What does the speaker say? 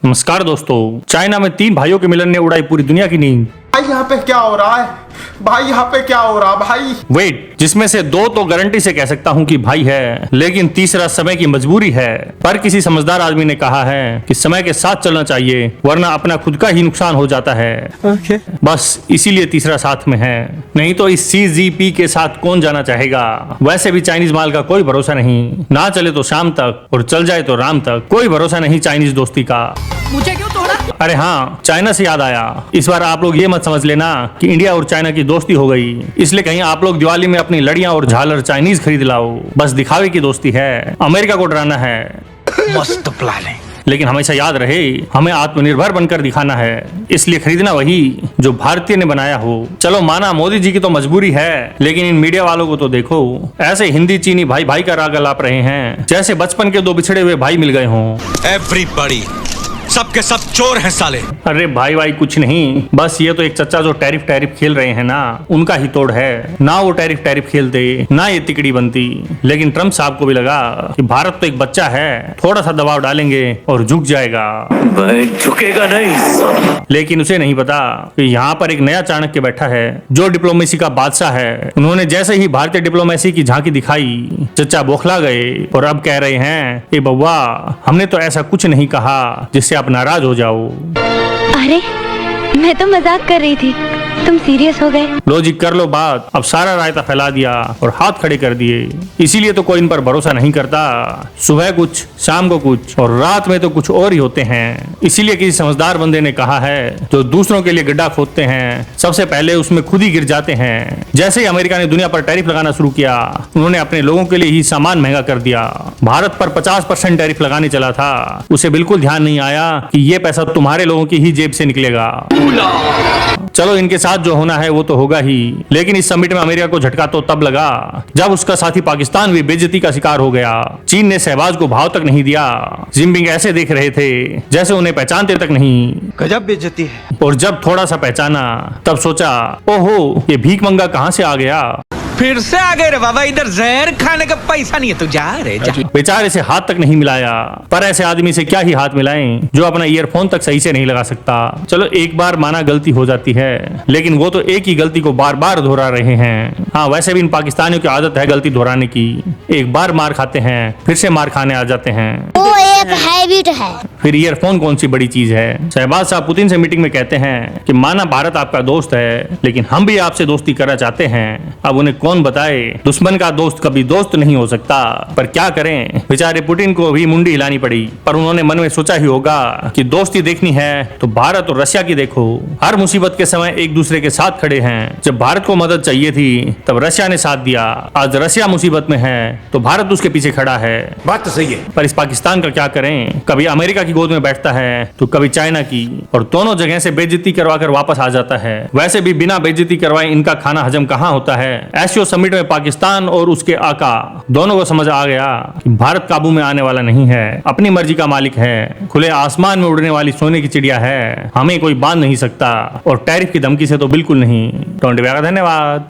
नमस्कार दोस्तों। चाइना में 3 भाइयों के मिलन ने उड़ाई पूरी दुनिया की नींद। भाई यहाँ पे क्या हो रहा है? भाई यहाँ पे क्या हो रहा भाई? वेट, जिसमें से 2 तो गारंटी से कह सकता हूँ कि भाई है, लेकिन तीसरा समय की मजबूरी है। पर किसी समझदार आदमी ने कहा है कि समय के साथ चलना चाहिए, वरना अपना खुद का ही नुकसान हो जाता है। बस इसीलिए तीसरा साथ में है, नहीं तो इस CGP के साथ कौन जाना चाहेगा। वैसे भी चाइनीज माल का कोई भरोसा नहीं, ना चले तो शाम तक और चल जाए तो राम तक। कोई भरोसा नहीं चाइनीज दोस्ती का। मुझे क्यों तोड़ा? अरे हाँ, चाइना से याद आया, इस बार आप लोग ये मत समझ लेना कि इंडिया और चाइना की दोस्ती हो गई, इसलिए कहीं आप लोग दिवाली में अपनी लड़ियां और झालर चाइनीज खरीद लाओ। बस दिखावे की दोस्ती है, अमेरिका को डराना है। मस्त प्लान है। लेकिन हमेशा याद रहे, हमें आत्मनिर्भर बनकर दिखाना है, इसलिए खरीदना वही जो भारतीय ने बनाया हो। चलो माना मोदी जी की तो मजबूरी है, लेकिन इन मीडिया वालों को तो देखो, ऐसे हिंदी चीनी भाई भाई का राग अलाप रहे हैं जैसे बचपन के 2 बिछड़े हुए भाई मिल गए हों। एवरीबॉडी, सबके सब चोर हैं साले। अरे भाई भाई कुछ नहीं, बस ये तो एक चच्चा जो टैरिफ खेल रहे हैं ना, उनका ही तोड़ है। ना वो टैरिफ खेलते, ना ये तिकड़ी बनती। लेकिन ट्रम्प साहब को भी लगा कि भारत तो एक बच्चा है, थोड़ा सा दबाव डालेंगे और झुक जाएगा। झुकेगा नहीं। लेकिन उसे नहीं पता कि यहाँ पर एक नया चाणक्य बैठा है जो डिप्लोमेसी का बादशाह है। उन्होंने जैसे ही भारतीय डिप्लोमेसी की झांकी दिखाई, चच्चा बौखला गए और अब कह रहे हैं कि बउआ, हमने तो ऐसा कुछ नहीं कहा जिससे आप नाराज हो जाओ। अरे मैं तो मजाक कर रही थी, तुम सीरियस हो गए। लो जी, कर लो बात। अब सारा रायता फैला दिया और हाथ खड़े कर दिए। इसीलिए तो कोई इन पर भरोसा नहीं करता। सुबह कुछ, शाम को कुछ और रात में तो कुछ और ही होते हैं। इसीलिए किसी समझदार बंदे ने कहा है, जो दूसरों के लिए गड्ढा खोदते हैं, सबसे पहले उसमें खुद ही गिर जाते हैं। जैसे ही अमेरिका ने दुनिया पर टैरिफ लगाना शुरू किया, उन्होंने अपने लोगों के लिए ही सामान महंगा कर दिया। भारत पर 50% टैरिफ लगाने चला था, उसे बिल्कुल ध्यान नहीं आया कि ये पैसा तुम्हारे लोगों की ही जेब से निकलेगा। चलो, इनके साथ जो होना है वो तो होगा ही, लेकिन इस समिट में अमेरिका को झटका तो तब लगा जब उसका साथी पाकिस्तान भी बेइज्जती का शिकार हो गया। चीन ने शहबाज को भाव तक नहीं दिया। जिनपिंग ऐसे देख रहे थे जैसे उन्हें पहचानते तक नहीं। गजब बेइज्जती है। और जब थोड़ा सा पहचाना, तब सोचा, ओहो, ये भीख मंगा कहां से आ गया। फिर से आ गए रे बाबा, इधर जहर खाने का पैसा नहीं है, तू जा रे जा। बेचारे से हाथ तक नहीं मिलाया। पर ऐसे आदमी से क्या ही हाथ मिलाएं जो अपना ईयरफोन तक सही से नहीं लगा सकता। चलो एक बार माना गलती हो जाती है, लेकिन वो तो एक ही गलती को बार बार दोहरा रहे हैं। हाँ, वैसे भी इन पाकिस्तानियों की आदत है गलती दोहराने की। एक बार मार खाते हैं, फिर से मार खाने आ जाते हैं। वो एक हैबिट है। फिर ईयरफोन कौन सी बड़ी चीज है। शहबाज साहब पुतिन से मीटिंग में कहते हैं कि माना भारत आपका दोस्त है, लेकिन हम भी आपसे दोस्ती करना चाहते हैं। अब उन्हें कौन बताए, दुश्मन का दोस्त कभी दोस्त नहीं हो सकता। पर क्या करें, बेचारे पुतिन को भी मुंडी हिलानी पड़ी। पर उन्होंने मन में सोचा ही होगा कि दोस्ती देखनी है तो भारत और रशिया की देखो। हर मुसीबत के समय एक दूसरे के साथ खड़े हैं। जब भारत को मदद चाहिए थी, तब रशिया ने साथ दिया। आज रशिया मुसीबत में है तो भारत उसके पीछे खड़ा है। बात तो सही है। पर इस पाकिस्तान का क्या करें, कभी अमेरिका की गोद में बैठता है तो कभी चाइना की, और दोनों जगह से बेइज्जती करवा कर वापस आ जाता है। वैसे भी बिना बेइज्जती करवाए इनका खाना हजम कहाँ होता है। एससीओ समिट में पाकिस्तान और उसके आका दोनों को समझ आ गया कि भारत काबू में आने वाला नहीं है, अपनी मर्जी का मालिक है, खुले आसमान में उड़ने वाली सोने की चिड़िया है, हमें कोई बांध नहीं सकता। और टैरिफ की धमकी से तो बिल्कुल नहीं। धन्यवाद।